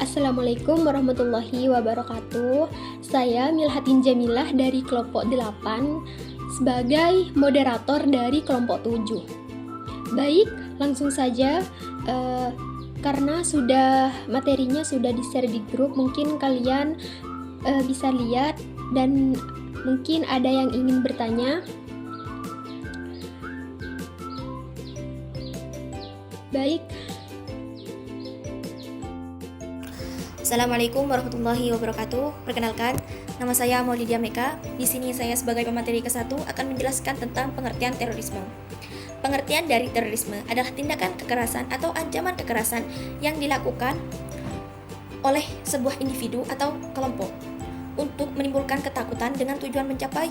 Assalamualaikum warahmatullahi wabarakatuh. Saya Milhatin Jamilah dari kelompok 8 sebagai moderator dari kelompok 7. Baik, langsung saja karena materinya sudah di-share di grup, mungkin kalian bisa lihat dan mungkin ada yang ingin bertanya. Baik. Assalamualaikum warahmatullahi wabarakatuh. Perkenalkan, nama saya Maulidia Meka. Di sini saya sebagai pemateri ke-1 akan menjelaskan tentang pengertian terorisme. Pengertian dari terorisme adalah tindakan kekerasan atau ancaman kekerasan yang dilakukan oleh sebuah individu atau kelompok untuk menimbulkan ketakutan dengan tujuan mencapai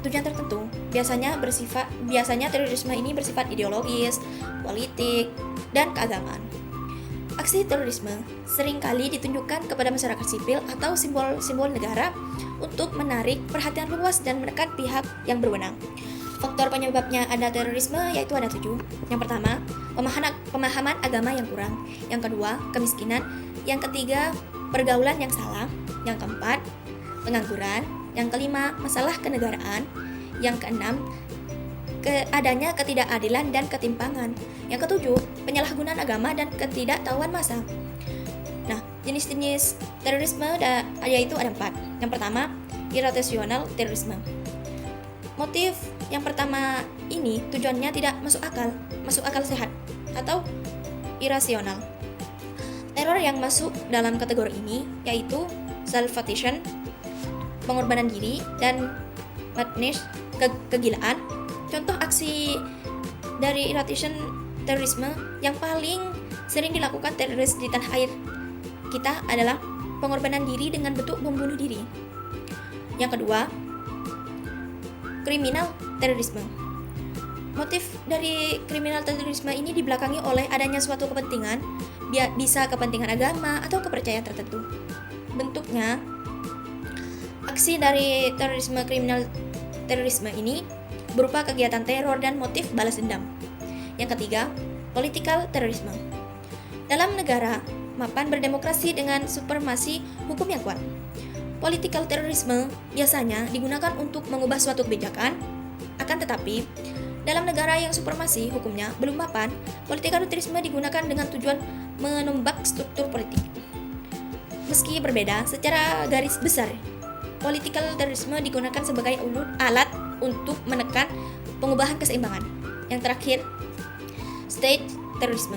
tujuan tertentu. Biasanya terorisme ini bersifat ideologis, politik, dan keagamaan. Aksi terorisme seringkali ditunjukkan kepada masyarakat sipil atau simbol-simbol negara untuk menarik perhatian luas dan menekan pihak yang berwenang. Faktor penyebabnya ada terorisme yaitu ada 7. Yang pertama, pemahaman agama yang kurang. Yang kedua, kemiskinan. Yang ketiga, pergaulan yang salah. Yang keempat, pengangguran. Yang kelima, masalah kenegaraan. Yang keenam, adanya ketidakadilan dan ketimpangan. Yang ketujuh, penyalahgunaan agama dan ketidaktahuan massa. Nah, jenis-jenis terorisme yaitu ada 4. Yang pertama, irasional terorisme. Motif yang pertama ini tujuannya tidak masuk akal sehat atau irasional. Teror yang masuk dalam kategori ini yaitu self-partition, pengorbanan diri, dan madness, kegilaan. Contoh aksi dari irasional terorisme yang paling sering dilakukan teroris di tanah air kita adalah pengorbanan diri dengan bentuk membunuh diri. Yang kedua, kriminal terorisme. Motif dari kriminal terorisme ini dibelakangi oleh adanya suatu kepentingan, bisa kepentingan agama atau kepercayaan tertentu. Bentuknya, aksi dari kriminal terorisme ini berupa kegiatan teror dan motif balas dendam. Yang ketiga, political terorisme. Dalam negara mapan berdemokrasi dengan supremasi hukum yang kuat, political terorisme biasanya digunakan untuk mengubah suatu kebijakan. Akan tetapi, dalam negara yang supremasi hukumnya belum mapan, political terorisme digunakan dengan tujuan menombak struktur politik. Meski berbeda secara garis besar, political terorisme digunakan sebagai alat untuk menekan pengubahan keseimbangan. Yang terakhir, state terorisme.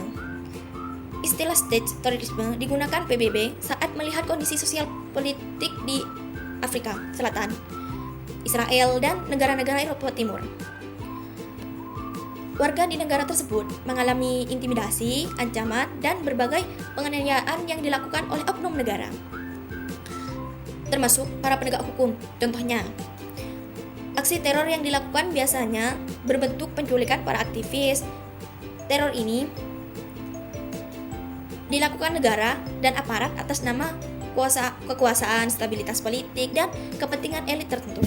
Istilah state terorisme digunakan PBB saat melihat kondisi sosial politik di Afrika Selatan, Israel, dan negara-negara Eropa Timur. Warga di negara tersebut mengalami intimidasi, ancaman, dan berbagai penganiayaan yang dilakukan oleh oknum negara, termasuk para penegak hukum. Contohnya, aksi teror yang dilakukan biasanya berbentuk penculikan para aktivis. Teror ini dilakukan negara dan aparat atas nama kekuasaan, stabilitas politik, dan kepentingan elit tertentu.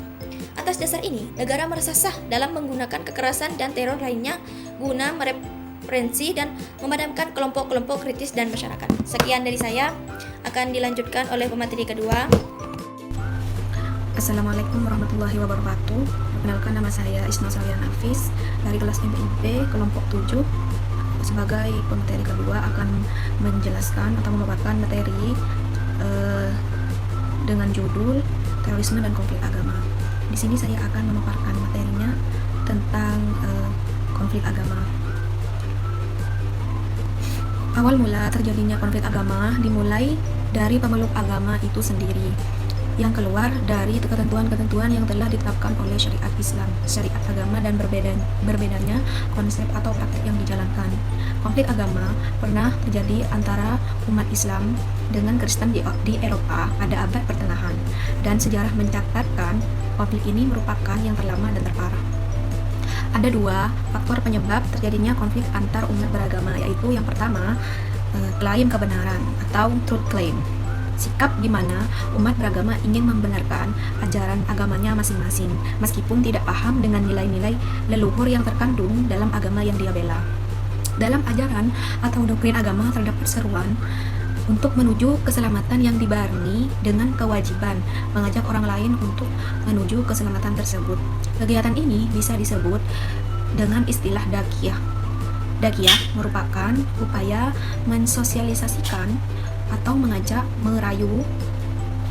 Atas dasar ini, negara merasa sah dalam menggunakan kekerasan dan teror lainnya guna merepresi dan memadamkan kelompok-kelompok kritis dan masyarakat. Sekian dari saya, akan dilanjutkan oleh pemateri kedua. Assalamualaikum warahmatullahi wabarakatuh. Perkenalkan, nama saya Isna Salian Hafiz dari kelas MIP kelompok 7. Sebagai pemateri kedua akan menjelaskan atau memaparkan materi dengan judul terorisme dan konflik agama. Di sini saya akan memaparkan materinya tentang konflik agama. Awal mula terjadinya konflik agama dimulai dari pemeluk agama itu sendiri, yang keluar dari ketentuan-ketentuan yang telah ditetapkan oleh syariat Islam, syariat agama, dan berbedanya konsep atau praktik yang dijalankan. Konflik agama pernah terjadi antara umat Islam dengan Kristen di Eropa pada abad pertengahan, dan sejarah mencatatkan konflik ini merupakan yang terlama dan terparah. Ada 2 faktor penyebab terjadinya konflik antar umat beragama, yaitu yang pertama, klaim kebenaran atau truth claim. Sikap di mana umat beragama ingin membenarkan ajaran agamanya masing-masing, meskipun tidak paham dengan nilai-nilai leluhur yang terkandung dalam agama yang dia bela. Dalam ajaran atau doktrin agama terdapat seruan untuk menuju keselamatan yang dibarengi dengan kewajiban mengajak orang lain untuk menuju keselamatan tersebut. Kegiatan ini bisa disebut dengan istilah dakiyah. Dakiyah merupakan upaya mensosialisasikan atau mengajak merayu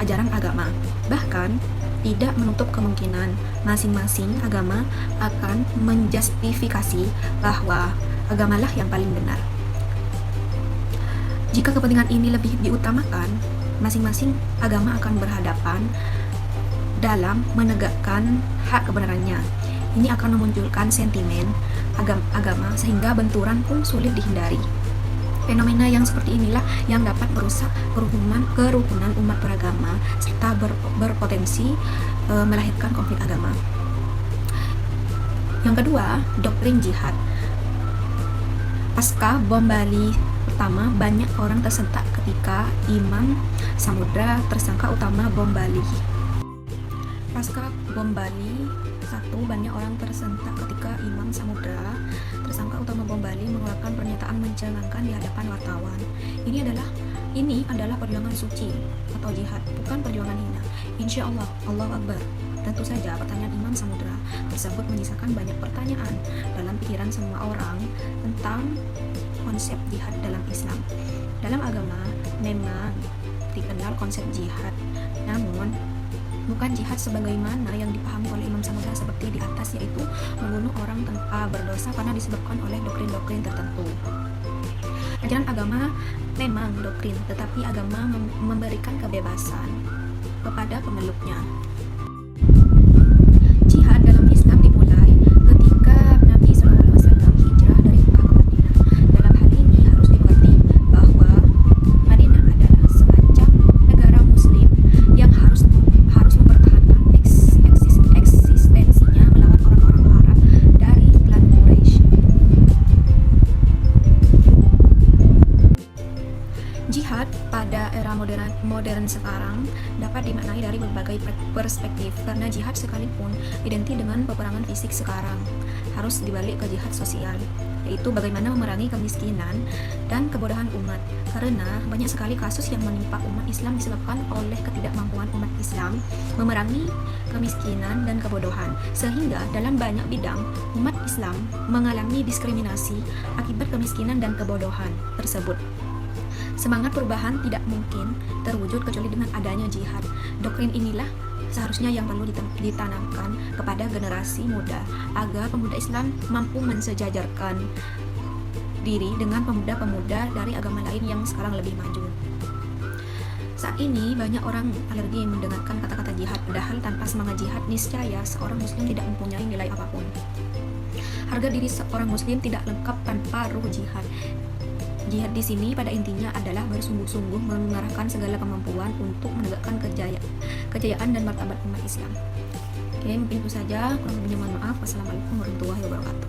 ajaran agama. Bahkan tidak menutup kemungkinan masing-masing agama akan menjustifikasi bahwa agamalah yang paling benar. Jika kepentingan ini lebih diutamakan, masing-masing agama akan berhadapan dalam menegakkan hak kebenarannya. Ini akan memunculkan sentimen agama sehingga benturan pun sulit dihindari. Fenomena yang seperti inilah yang dapat merusak kerukunan umat beragama serta berpotensi melahirkan konflik agama. Yang kedua, doktrin jihad. Pasca bom Bali pertama, banyak orang tersentak ketika Imam Samudra, tersangka utama bom Bali. Pasca bom Bali 1, banyak orang tersentak ketika Imam Samudra, tersangka utama bom Bali, mengeluarkan pernyataan mencengangkan di hadapan wartawan. Ini adalah perjuangan suci atau jihad, bukan perjuangan hina. Insya Allah, Allahu Akbar. Tentu saja pertanyaan Imam Samudra tersebut menyisakan banyak pertanyaan dalam pikiran semua orang tentang konsep jihad dalam Islam. Dalam agama memang dikenal konsep jihad, namun bukan jihad sebagaimana yang dipahami oleh Imam Samudra seperti di atas, yaitu membunuh orang tanpa berdosa karena disebabkan oleh doktrin-doktrin tertentu. Ajaran agama memang doktrin, tetapi agama memberikan kebebasan kepada pemeluknya. Jihad dalam Islam dimulai ketika Nabi SAW hijrah dari Mekah ke Madinah. Dalam hal ini harus dimengerti bahwa Madinah adalah semacam negara Muslim yang harus mempertahankan eksistensinya melawan orang-orang Arab dari klan Quraisy. Jihad pada era modern sekarang dapat dimaknai dari berbagai perspektif, karena jihad sekalipun identik dengan peperangan fisik sekarang harus dibalik ke jihad sosial, yaitu bagaimana memerangi kemiskinan dan kebodohan umat, karena banyak sekali kasus yang menimpa umat Islam disebabkan oleh ketidakmampuan umat Islam memerangi kemiskinan dan kebodohan, sehingga dalam banyak bidang umat Islam mengalami diskriminasi akibat kemiskinan dan kebodohan tersebut. Semangat perubahan tidak mungkin terwujud kecuali dengan adanya jihad. Doktrin inilah seharusnya yang perlu ditanamkan kepada generasi muda agar pemuda Islam mampu mensejajarkan diri dengan pemuda-pemuda dari agama lain yang sekarang lebih maju. Saat ini banyak orang alergi mendengarkan kata-kata jihad, padahal tanpa semangat jihad niscaya seorang muslim tidak mempunyai nilai apapun. Harga diri seorang muslim tidak lengkap tanpa ruh jihad. Jihad di sini pada intinya adalah bersungguh-sungguh mengerahkan segala kemampuan untuk menegakkan kejayaan dan martabat umat Islam. Oke, mungkin itu saja. Kurang lebihnya mohon maaf. Wassalamualaikum warahmatullahi wabarakatuh.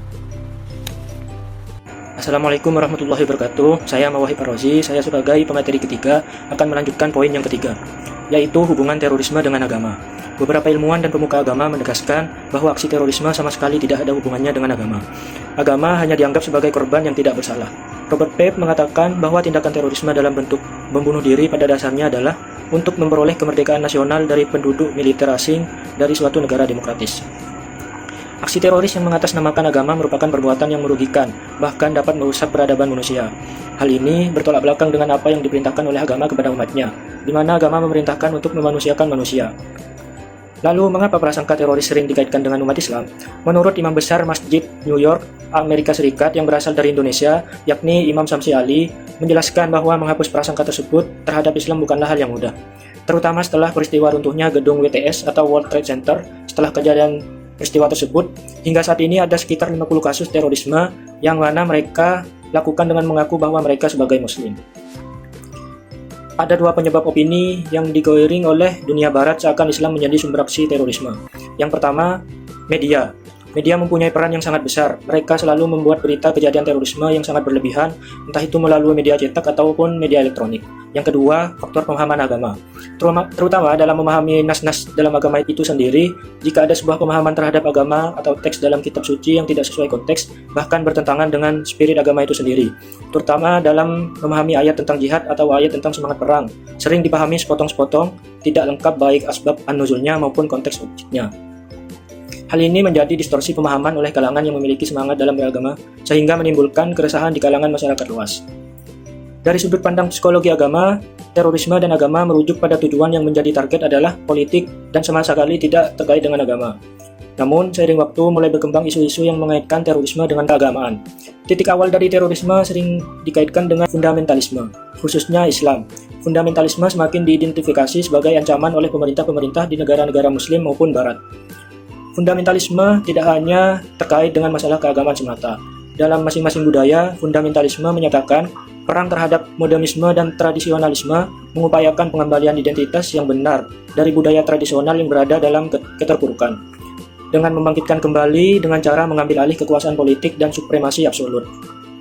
Assalamualaikum warahmatullahi wabarakatuh. Saya Mawahib Ar-Razi. Saya sebagai pemateri ketiga akan melanjutkan poin yang ketiga, yaitu hubungan terorisme dengan agama. Beberapa ilmuwan dan pemuka agama menegaskan bahwa aksi terorisme sama sekali tidak ada hubungannya dengan agama. Agama hanya dianggap sebagai korban yang tidak bersalah. Robert Pape mengatakan bahwa tindakan terorisme dalam bentuk membunuh diri pada dasarnya adalah untuk memperoleh kemerdekaan nasional dari penduduk militer asing dari suatu negara demokratis. Aksi teroris yang mengatasnamakan agama merupakan perbuatan yang merugikan, bahkan dapat merusak peradaban manusia. Hal ini bertolak belakang dengan apa yang diperintahkan oleh agama kepada umatnya, di mana agama memerintahkan untuk memanusiakan manusia. Lalu, mengapa prasangka teroris sering dikaitkan dengan umat Islam? Menurut Imam Besar Masjid New York, Amerika Serikat yang berasal dari Indonesia, yakni Imam Samsi Ali, menjelaskan bahwa menghapus prasangka tersebut terhadap Islam bukanlah hal yang mudah. Terutama setelah peristiwa runtuhnya gedung WTS atau World Trade Center. Setelah kejadian peristiwa tersebut, hingga saat ini ada sekitar 50 kasus terorisme yang mana mereka lakukan dengan mengaku bahwa mereka sebagai Muslim. Ada dua penyebab opini yang digoyering oleh dunia barat seakan Islam menjadi sumber aksi terorisme. Yang pertama, media. Media mempunyai peran yang sangat besar. Mereka selalu membuat berita kejadian terorisme yang sangat berlebihan, entah itu melalui media cetak ataupun media elektronik. Yang kedua, faktor pemahaman agama. Terutama dalam memahami nas-nas dalam agama itu sendiri, jika ada sebuah pemahaman terhadap agama atau teks dalam kitab suci yang tidak sesuai konteks, bahkan bertentangan dengan spirit agama itu sendiri. Terutama dalam memahami ayat tentang jihad atau ayat tentang semangat perang, sering dipahami sepotong-sepotong, tidak lengkap baik asbab an-nuzulnya maupun konteks objeknya. Hal ini menjadi distorsi pemahaman oleh kalangan yang memiliki semangat dalam beragama, sehingga menimbulkan keresahan di kalangan masyarakat luas. Dari sudut pandang psikologi agama, terorisme dan agama merujuk pada tujuan yang menjadi target adalah politik dan sama sekali tidak terkait dengan agama. Namun, seiring waktu mulai berkembang isu-isu yang mengaitkan terorisme dengan keagamaan. Titik awal dari terorisme sering dikaitkan dengan fundamentalisme, khususnya Islam. Fundamentalisme semakin diidentifikasi sebagai ancaman oleh pemerintah-pemerintah di negara-negara Muslim maupun Barat. Fundamentalisme tidak hanya terkait dengan masalah keagamaan semata. Dalam masing-masing budaya, fundamentalisme menyatakan perang terhadap modernisme dan tradisionalisme, mengupayakan pengembalian identitas yang benar dari budaya tradisional yang berada dalam keterpurukan, dengan membangkitkan kembali dengan cara mengambil alih kekuasaan politik dan supremasi absolut.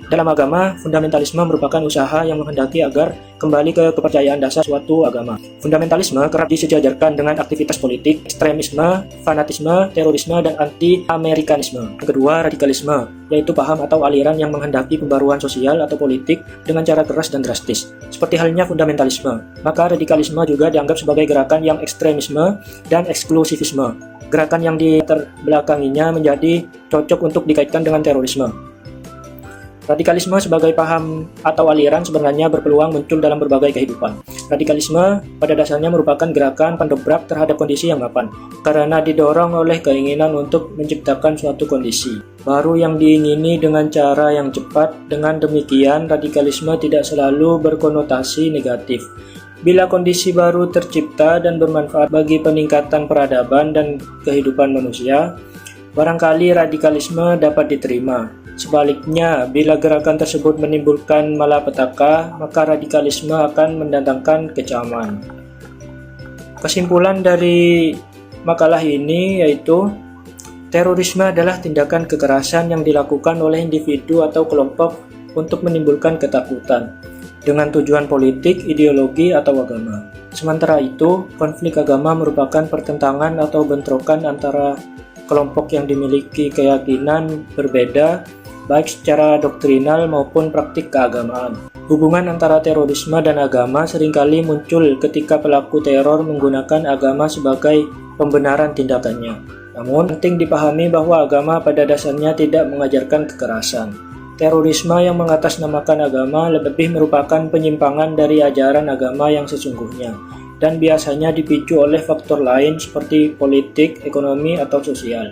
Dalam agama, fundamentalisme merupakan usaha yang menghendaki agar kembali ke kepercayaan dasar suatu agama. Fundamentalisme kerap disejajarkan dengan aktivitas politik, ekstremisme, fanatisme, terorisme, dan anti-Amerikanisme. Yang kedua, radikalisme, yaitu paham atau aliran yang menghendaki pembaruan sosial atau politik dengan cara keras dan drastis. Seperti halnya fundamentalisme, maka radikalisme juga dianggap sebagai gerakan yang ekstremisme dan eksklusivisme. Gerakan yang diterbelakanginya menjadi cocok untuk dikaitkan dengan terorisme. Radikalisme sebagai paham atau aliran sebenarnya berpeluang muncul dalam berbagai kehidupan. Radikalisme pada dasarnya merupakan gerakan pendobrak terhadap kondisi yang mapan, karena didorong oleh keinginan untuk menciptakan suatu kondisi baru yang diingini dengan cara yang cepat. Dengan demikian, radikalisme tidak selalu berkonotasi negatif. Bila kondisi baru tercipta dan bermanfaat bagi peningkatan peradaban dan kehidupan manusia, barangkali radikalisme dapat diterima. Sebaliknya, bila gerakan tersebut menimbulkan malapetaka, maka radikalisme akan mendatangkan kecaman. Kesimpulan dari makalah ini yaitu, terorisme adalah tindakan kekerasan yang dilakukan oleh individu atau kelompok untuk menimbulkan ketakutan, dengan tujuan politik, ideologi, atau agama. Sementara itu, konflik agama merupakan pertentangan atau bentrokan antara kelompok yang dimiliki keyakinan berbeda, baik secara doktrinal maupun praktik keagamaan. Hubungan antara terorisme dan agama seringkali muncul ketika pelaku teror menggunakan agama sebagai pembenaran tindakannya. Namun, penting dipahami bahwa agama pada dasarnya tidak mengajarkan kekerasan. Terorisme yang mengatasnamakan agama lebih merupakan penyimpangan dari ajaran agama yang sesungguhnya, dan biasanya dipicu oleh faktor lain seperti politik, ekonomi, atau sosial.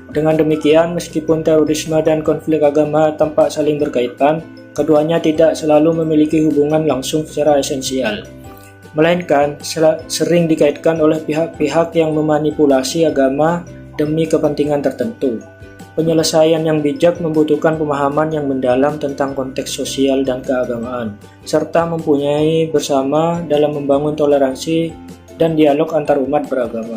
Dengan demikian, meskipun terorisme dan konflik agama tampak saling berkaitan, keduanya tidak selalu memiliki hubungan langsung secara esensial, melainkan sering dikaitkan oleh pihak-pihak yang memanipulasi agama demi kepentingan tertentu. Penyelesaian yang bijak membutuhkan pemahaman yang mendalam tentang konteks sosial dan keagamaan, serta mempunyai bersama dalam membangun toleransi dan dialog antar umat beragama.